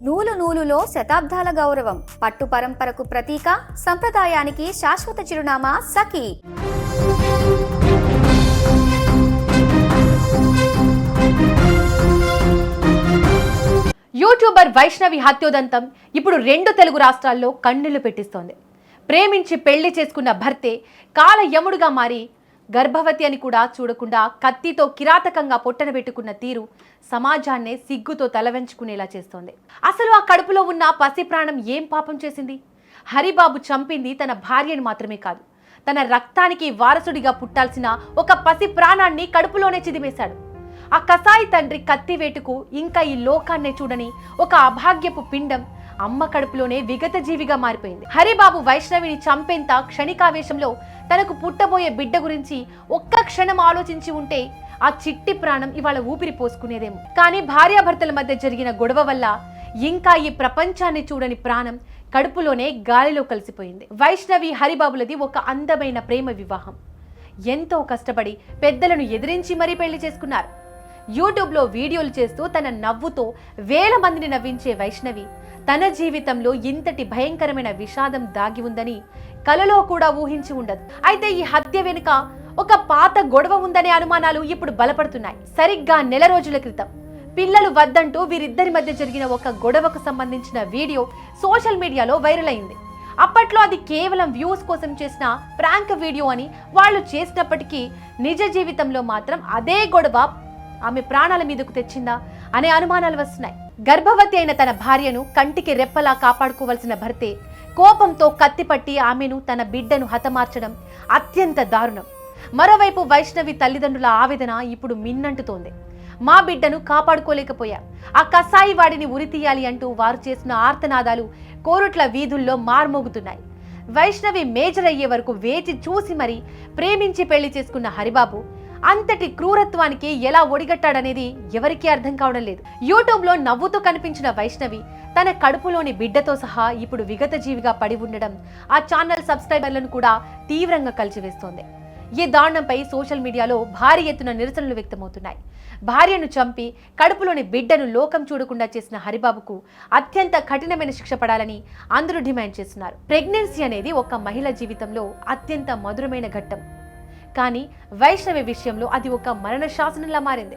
నూలు నూలులో శతాబ్దాల గౌరవం, పట్టు పరంపరకు ప్రతీక, సంప్రదాయానికి శాశ్వత చిరునామా సఖీ. యూట్యూబర్ వైష్ణవి హత్యోదంతం ఇప్పుడు 2 తెలుగు రాష్ట్రాల్లో కన్నీళ్లు పెట్టిస్తోంది. ప్రేమించి పెళ్లి చేసుకున్న భర్తే కాల యముడుగా మారి గర్భవతి అని కూడా చూడకుండా కత్తితో కిరాతకంగా పొట్టన పెట్టుకున్న తీరు సమాజాన్నే సిగ్గుతో తలవంచుకునేలా చేస్తోంది. అసలు ఆ కడుపులో ఉన్న పసి ప్రాణం ఏం పాపం చేసింది? హరిబాబు చంపింది తన భార్యను మాత్రమే కాదు, తన రక్తానికి వారసుడిగా పుట్టాల్సిన ఒక పసి ప్రాణాన్ని కడుపులోనే చిదిమేశాడు. ఆ కసాయి తండ్రి కత్తివేటుకు ఇంకా ఈ లోకాన్నే చూడని ఒక అభాగ్యపు పిండం అమ్మ కడుపులోనే విగత జీవిగా మారిపోయింది. హరిబాబు వైష్ణవిని చంపేంత క్షణికావేశంలో తనకు పుట్టబోయే బిడ్డ గురించి ఒక్క క్షణం ఆలోచించి ఉంటే ఆ చిట్టి ప్రాణం ఇవాళ ఊపిరి పోసుకునేదేమో. కానీ భార్యాభర్తల మధ్య జరిగిన గొడవ వల్ల ఇంకా ఈ ప్రపంచాన్ని చూడని ప్రాణం కడుపులోనే గాలిలో కలిసిపోయింది. వైష్ణవి హరిబాబులది ఒక అందమైన ప్రేమ వివాహం. ఎంతో కష్టపడి పెద్దలను ఎదిరించి మరీ పెళ్లి చేసుకున్నారు. యూట్యూబ్లో వీడియోలు చేస్తూ తన నవ్వుతో వేల మందిని నవ్వించే వైష్ణవి తన జీవితంలో ఇంతటి భయంకరమైన విషాదం దాగి ఉందని కలలో కూడా ఊహించి ఉండదు. అయితే ఈ హత్య వెనుక ఒక పాత గొడవ ఉందనే అనుమానాలు ఇప్పుడు బలపడుతున్నాయి. సరిగ్గా నెల రోజుల క్రితం పిల్లలు వద్దంటూ వీరిద్దరి మధ్య జరిగిన ఒక గొడవకు సంబంధించిన వీడియో సోషల్ మీడియాలో వైరల్ అయింది. అప్పట్లో అది కేవలం వ్యూస్ కోసం చేసిన ప్రాంక్ వీడియో అని వాళ్ళు చేసినప్పటికీ నిజ జీవితంలో మాత్రం అదే గొడవ ఆమె ప్రాణాల మీదకు తెచ్చిందా అనే అనుమానాలు వస్తున్నాయి. గర్భవతి అయిన తన భార్యను కంటికి రెప్పలా కాపాడుకోవాల్సిన భర్తే కోపంతో కత్తిపట్టి ఆమెను, తన బిడ్డను హతమార్చడం అత్యంత దారుణం. మరోవైపు వైష్ణవి తల్లిదండ్రుల ఆవేదన ఇప్పుడు మిన్నంటుతోంది. మా బిడ్డను కాపాడుకోలేకపోయా, ఆ కసాయి వాడిని ఉరితీయాలి అంటూ వారు చేసిన ఆర్తనాదాలు కోరుట్ల వీధుల్లో మార్మోగుతున్నాయి. వైష్ణవి మేజర్ అయ్యే వరకు వేచి చూసి మరీ ప్రేమించి పెళ్లి చేసుకున్న హరిబాబు అంతటి క్రూరత్వానికి ఎలా ఒడిగట్టాడనేది ఎవరికీ అర్థం కావడం లేదు. యూట్యూబ్లో నవ్వుతూ కనిపించిన వైష్ణవి తన కడుపులోని బిడ్డతో సహా ఇప్పుడు విగత జీవిగా పడి ఉండడం ఆ ఛానల్ సబ్స్క్రైబర్లను కూడా తీవ్రంగా కలిచివేస్తోంది. ఈ దారుణంపై సోషల్ మీడియాలో భారీ ఎత్తున నిరసనలు వ్యక్తమవుతున్నాయి. భార్యను చంపి కడుపులోని బిడ్డను లోకం చూడకుండా చేసిన హరిబాబుకు అత్యంత కఠినమైన శిక్ష పడాలని అందరూ డిమాండ్ చేస్తున్నారు. ప్రెగ్నెన్సీ అనేది ఒక మహిళ జీవితంలో అత్యంత మధురమైన ఘట్టం. కానీ వైష్ణవి విషయంలో అది ఒక మరణ శాసనంలా మారింది.